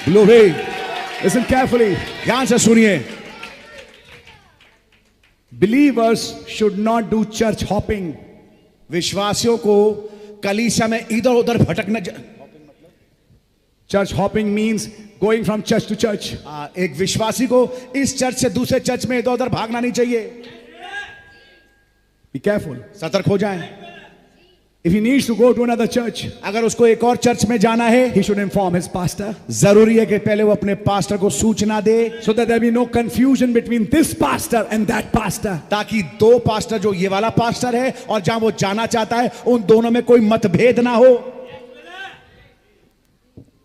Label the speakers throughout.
Speaker 1: Glory. Listen carefully. ध्यान से सुनिए. Believers should not do church hopping. विश्वासियों को कलीसिया में इधर उधर भटकना. Church hopping means going from church to church. एक विश्वासी को इस चर्च से दूसरे चर्च में इधर उधर भागना नहीं चाहिए. Be careful. सतर्क हो जाएं. If he needs to go to another church, अगर उसको एक और चर्च में जाना है, he should inform his pastor. जरूरी है कि पहले वो अपने पास्टर को सूचना दे, so that there be no confusion between this pastor and that pastor. ताकि दो पास्टर, जो ये वाला पास्टर है और जहां वो जाना चाहता है, उन दोनों में कोई मतभेद ना हो.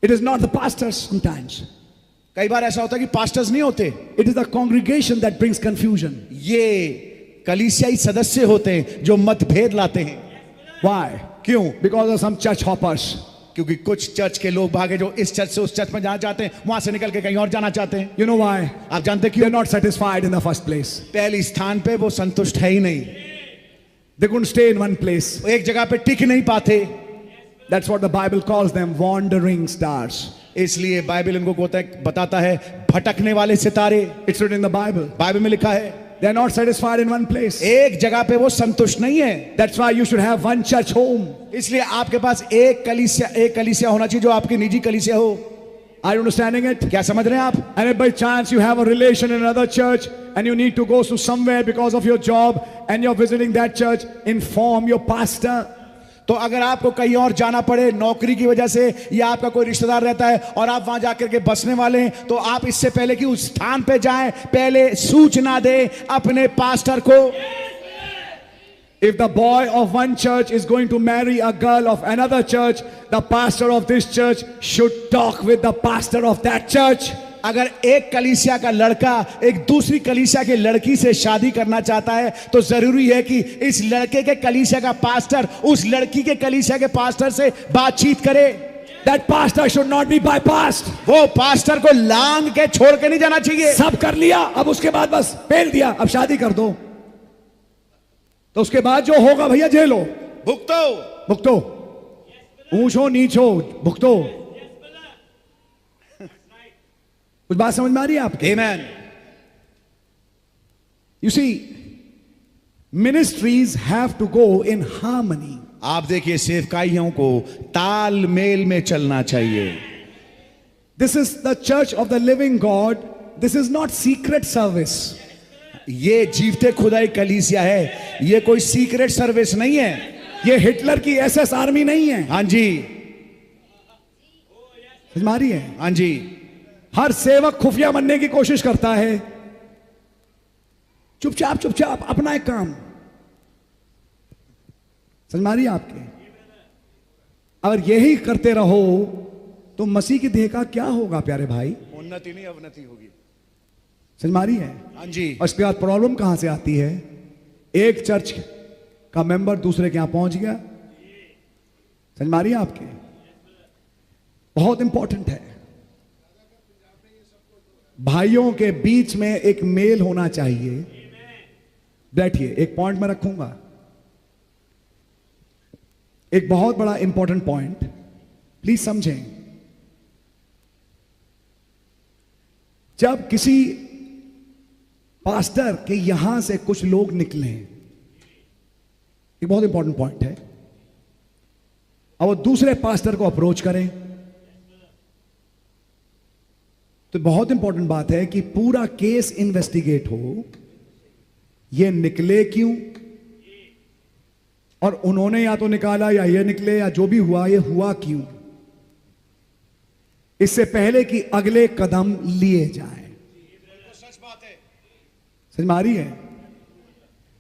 Speaker 1: It is not the pastors sometimes. कई बार ऐसा होता है कि पास्टर्स नहीं होते. It is the congregation that brings confusion. ये कलीसियाई सदस्य होते हैं जो मतभेद लाते हैं. Why? क्यों? Because of some church hoppers. क्योंकि कुछ चर्च के लोग भागे जो इस चर्च से उस चर्च में जाना चाहते हैं, वहां से निकल के कहीं और जाना चाहते हैं. You know why? आप जानते क्यों? They're not satisfied in the first place. पहले स्थान पे वो संतुष्ट है ही नहीं. They couldn't stay in one place. एक जगह पे टिक नहीं पाते. That's what the Bible calls them, wandering stars. इसलिए बाइबल इनको बताता है भटकने वाले सितारे. It's written in the Bible. Bible में लिखा है. They're not satisfied in one place. एक जगह पे वो संतुष्ट नहीं है. That's why you should have one church home. इसलिए आपके पास एक कलीसिया होना चाहिए जो आपकी निजी कलीसिया हो. Are you understanding it? क्या समझ रहे हैं आप? And if by chance you have a relation in another church and you need to go to somewhere because of your job and you're visiting that church, inform your pastor. तो अगर आपको कहीं और जाना पड़े नौकरी की वजह से या आपका कोई रिश्तेदार रहता है और आप वहां जाकर के बसने वाले हैं, तो आप इससे पहले कि उस स्थान पे जाएं, पहले सूचना दें अपने पास्टर को. If the boy of one church is going to marry a girl of another church, the pastor of this church should talk with the pastor of that church. अगर एक कलीसिया का लड़का एक दूसरी कलीसिया की लड़की से शादी करना चाहता है, तो जरूरी है कि इस लड़के के कलीसिया का पास्टर उस लड़की के कलीसिया के पास्टर से बातचीत करे. That pastor should not be bypassed. वो पास्टर को लांग के छोड़ के नहीं जाना चाहिए. सब कर लिया, अब उसके बाद बस पेल दिया, अब शादी कर दो, तो उसके बाद जो होगा भैया झेलो. भुगतो ऊंचो नीचो भुगतो. कुछ बात समझ में आ रही है आपके? Amen. You see, ministries have to go in harmony. आप देखिए सेवकाइयों को तालमेल में चलना चाहिए. This is the church of the living God. This is not secret service. ये जीवते खुदाई कलीसिया है, ये कोई सीक्रेट सर्विस नहीं है. ये हिटलर की एसएस आर्मी नहीं है. हाँ जी, समझ में आ रही है? हाँ जी. हर सेवक खुफिया बनने की कोशिश करता है. चुपचाप अपना एक काम. समझ में आ रही है आपके? अगर यही करते रहो तो मसीह की देह का क्या होगा प्यारे भाई? उन्नति नहीं अवनति होगी. समझ में आ रही है? हाँ जी. और इसके बाद प्रॉब्लम कहां से आती है? एक चर्च का मेंबर दूसरे के यहां पहुंच गया. समझ में आ रही है आपके? बहुत इंपॉर्टेंट है. भाइयों के बीच में एक मेल होना चाहिए. बैठिए, एक पॉइंट मैं रखूंगा, एक बहुत बड़ा इंपॉर्टेंट पॉइंट, प्लीज समझें. जब किसी पास्टर के यहां से कुछ लोग निकले, एक बहुत इंपॉर्टेंट पॉइंट है, और वो दूसरे पास्टर को अप्रोच करें, तो बहुत इंपॉर्टेंट बात है कि पूरा केस इन्वेस्टिगेट हो. ये निकले क्यों, और उन्होंने या तो निकाला या ये निकले या जो भी हुआ, ये हुआ क्यों, इससे पहले कि अगले कदम लिए जाए. सच बात है. समझ में आ रही है?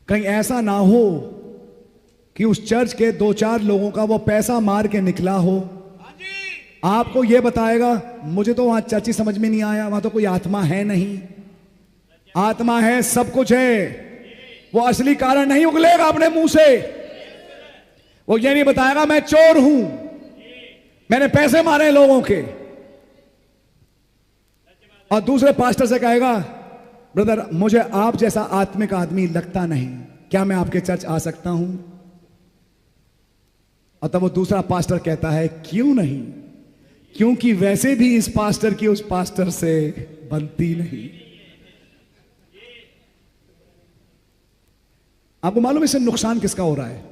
Speaker 1: कहीं ऐसा ना हो कि उस चर्च के 2-4 लोगों का वो पैसा मार के निकला हो, आपको ये बताएगा मुझे तो वहां चर्च ही समझ में नहीं आया, वहां तो कोई आत्मा है नहीं. आत्मा है, सब कुछ है. वो असली कारण नहीं उगलेगा अपने मुंह से. वो ये नहीं बताएगा मैं चोर हूं, मैंने पैसे मारे लोगों के, और दूसरे पास्टर से कहेगा ब्रदर मुझे आप जैसा आत्मिक आदमी लगता नहीं, क्या मैं आपके चर्च आ सकता हूं? और तब वो दूसरा पास्टर कहता है क्यों नहीं, क्योंकि वैसे भी इस पास्टर की उस पास्टर से बनती नहीं। आपको मालूम इससे नुकसान किसका हो रहा है?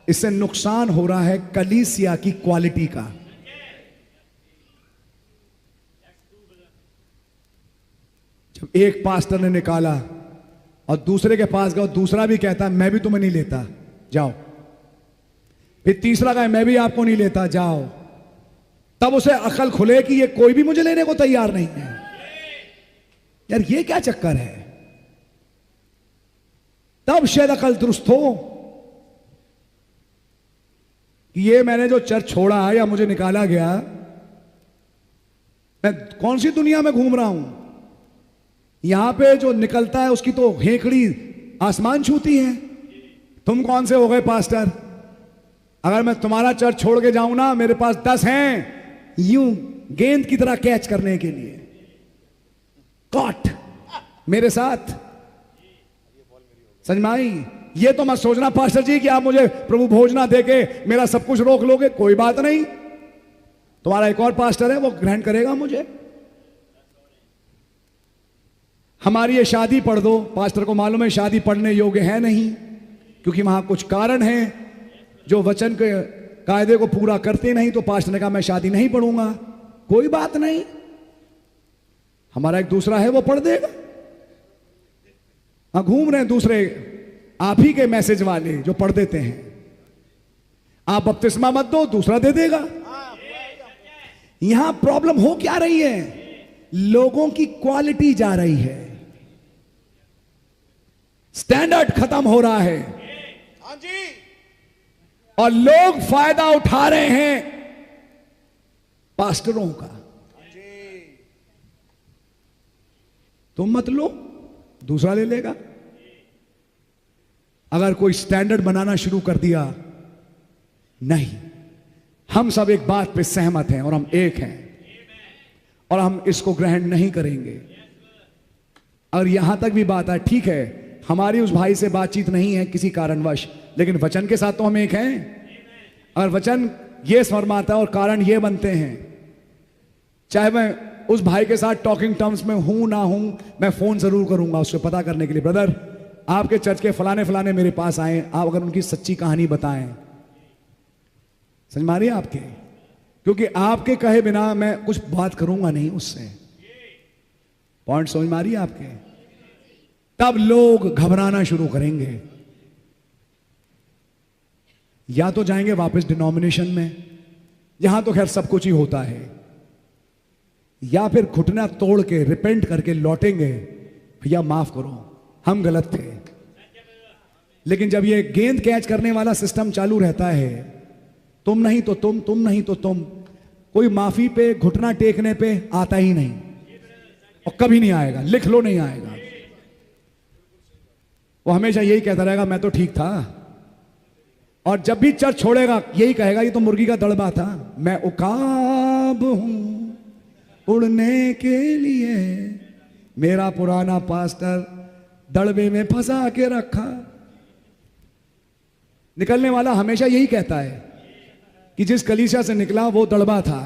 Speaker 1: इससे नुकसान हो रहा है कलीसिया की क्वालिटी का। जब एक पास्टर ने निकाला और दूसरे के पास गया, दूसरा भी कहता मैं भी तुम्हें नहीं लेता, जाओ। फिर तीसरा कहे मैं भी आपको नहीं लेता, जाओ। तब उसे अकल खुले कि ये कोई भी मुझे लेने को तैयार नहीं है। यार ये क्या चक्कर है? तब शायद अकल दुरुस्त हो कि ये मैंने जो चर्च छोड़ा या मुझे निकाला गया, मैं कौन सी दुनिया में घूम रहा हूं? यहां पे जो निकलता है उसकी तो हेकड़ी आसमान छूती है। तुम कौन से हो गए पास्टर? अगर मैं तुम्हारा चर्च छोड़ के जाऊं ना, मेरे पास 10 हैं यूं गेंद की तरह कैच करने के लिए, कॉट मेरे साथ। समझ में आई? ये तो मत सोचना पास्टर जी कि आप मुझे प्रभु भोजना देके मेरा सब कुछ रोक लोगे। कोई बात नहीं, तुम्हारा एक और पास्टर है, वो ग्रहण करेगा मुझे। हमारी ये शादी पढ़ दो, पास्टर को मालूम है शादी पढ़ने योग्य है नहीं, क्योंकि वहां कुछ कारण है जो वचन के कायदे को पूरा करते नहीं। तो पास्टर ने कहा मैं शादी नहीं पढ़ूंगा। कोई बात नहीं, हमारा एक दूसरा है, वो पढ़ देगा। घूम रहे हैं दूसरे आप ही के मैसेज वाले जो पढ़ देते हैं। आप बपतिस्मा मत दो, दूसरा दे देगा। यहां प्रॉब्लम हो क्या रही है? लोगों की क्वालिटी जा रही है, स्टैंडर्ड खत्म हो रहा है। हाँ जी। और लोग फायदा उठा रहे हैं पास्टरों का। तुम मत लो, दूसरा ले लेगा। अगर कोई स्टैंडर्ड बनाना शुरू कर दिया, नहीं, हम सब एक बात पे सहमत हैं और हम एक हैं और हम इसको ग्रहण नहीं करेंगे। और यहां तक भी बात है, ठीक है हमारी उस भाई से बातचीत नहीं है किसी कारणवश, लेकिन वचन के साथ तो हम एक हैं। अगर वचन ये फरमाता है और कारण ये बनते हैं, चाहे मैं उस भाई के साथ टॉकिंग टर्म्स में हूं ना हूं, मैं फोन जरूर करूंगा उससे पता करने के लिए, ब्रदर आपके चर्च के फलाने फलाने मेरे पास आए, आप अगर उनकी सच्ची कहानी बताएं। समझ मारिए आपके, क्योंकि आपके कहे बिना मैं कुछ बात करूंगा नहीं उससे। पॉइंट समझ मारिए आपके? तब लोग घबराना शुरू करेंगे, या तो जाएंगे वापस डिनोमिनेशन में जहां तो खैर सब कुछ ही होता है, या फिर घुटना तोड़ के रिपेंट करके लौटेंगे, भैया माफ करो हम गलत थे। लेकिन जब ये गेंद कैच करने वाला सिस्टम चालू रहता है, तुम नहीं तो तुम नहीं तो तुम, कोई माफी पे घुटना टेकने पे आता ही नहीं और कभी नहीं आएगा। लिख लो, नहीं आएगा। वो हमेशा यही कहता रहेगा मैं तो ठीक था, और जब भी चर्च छोड़ेगा यही कहेगा ये तो मुर्गी का दड़बा था, मैं उकाब हूं उड़ने के लिए, मेरा पुराना पास्टर दड़बे में फंसा के रखा। निकलने वाला हमेशा यही कहता है कि जिस कलीसिया से निकला वो दड़बा था,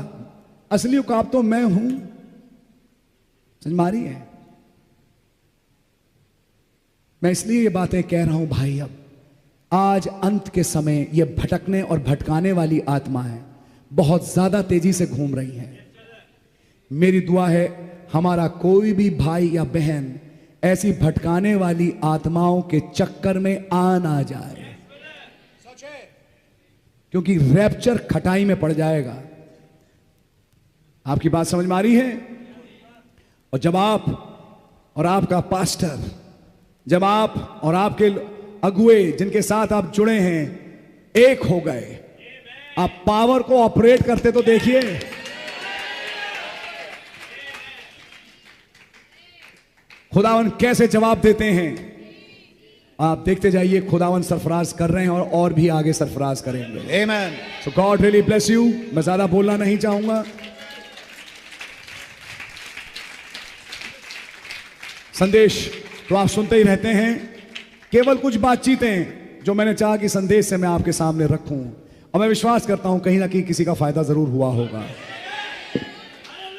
Speaker 1: असली उकाब तो मैं हूं। समझ मारी है? मैं इसलिए ये बातें कह रहा हूं भाई, अब आज अंत के समय ये भटकने और भटकाने वाली आत्माएं बहुत ज्यादा तेजी से घूम रही हैं। मेरी दुआ है हमारा कोई भी भाई या बहन ऐसी भटकाने वाली आत्माओं के चक्कर में आ ना जाए, क्योंकि रैप्चर खटाई में पड़ जाएगा। आपकी बात समझ में आ रही है? और जब आप और आपका पास्टर, जब आप और आपके अगुए जिनके साथ आप जुड़े हैं एक हो गए, आप पावर को ऑपरेट करते तो देखिए। खुदावन कैसे जवाब देते हैं, आप देखते जाइए। खुदावन सरफराज कर रहे हैं और भी आगे सरफराज करेंगे। आमीन। सो गॉड रियली ब्लेस यू। मैं ज्यादा बोलना नहीं चाहूंगा। संदेश तो आप सुनते ही रहते हैं, केवल कुछ बातचीतें जो मैंने चाहा कि संदेश से मैं आपके सामने रखूं और मैं विश्वास करता हूं कहीं ना कहीं किसी का फायदा जरूर हुआ होगा।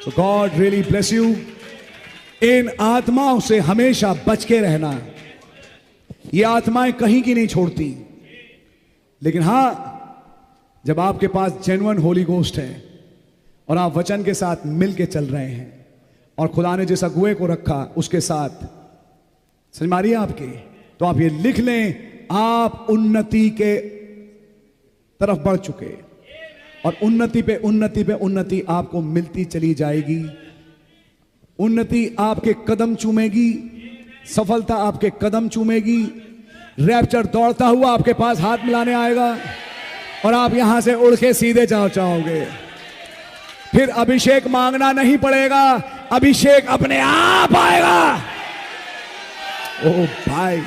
Speaker 1: सो गॉड रियली ब्लेस यू। इन आत्माओं से हमेशा बच के रहना। ये आत्माएं कहीं की नहीं छोड़ती, लेकिन हां, जब आपके पास जेन्युइन होली गोस्ट है और आप वचन के साथ मिल के चल रहे हैं और खुदा ने जिस अगुए को रखा उसके साथ समझ मारिए आपके, तो आप ये लिख लें, आप उन्नति के तरफ बढ़ चुके और उन्नति पे उन्नति पे उन्नति आपको मिलती चली जाएगी। उन्नति आपके कदम चूमेगी, सफलता आपके कदम चूमेगी। रैप्चर दौड़ता हुआ आपके पास हाथ मिलाने आएगा और आप यहां से उड़ के सीधे जाओगे। फिर अभिषेक मांगना नहीं पड़ेगा, अभिषेक अपने आप आएगा। ओ भाई,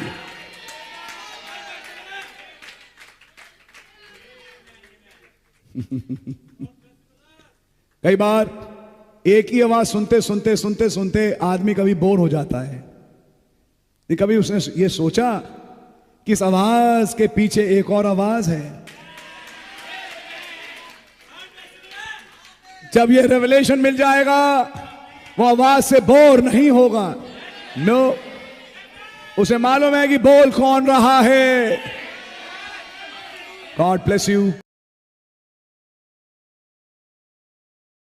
Speaker 1: कई बार एक ही आवाज सुनते सुनते आदमी कभी बोर हो जाता है। कभी उसने ये सोचा कि इस आवाज के पीछे एक और आवाज है। जब ये रेवलेशन मिल जाएगा, वो आवाज से बोर नहीं होगा। नो, उसे मालूम है कि बोल कौन रहा है। God bless you.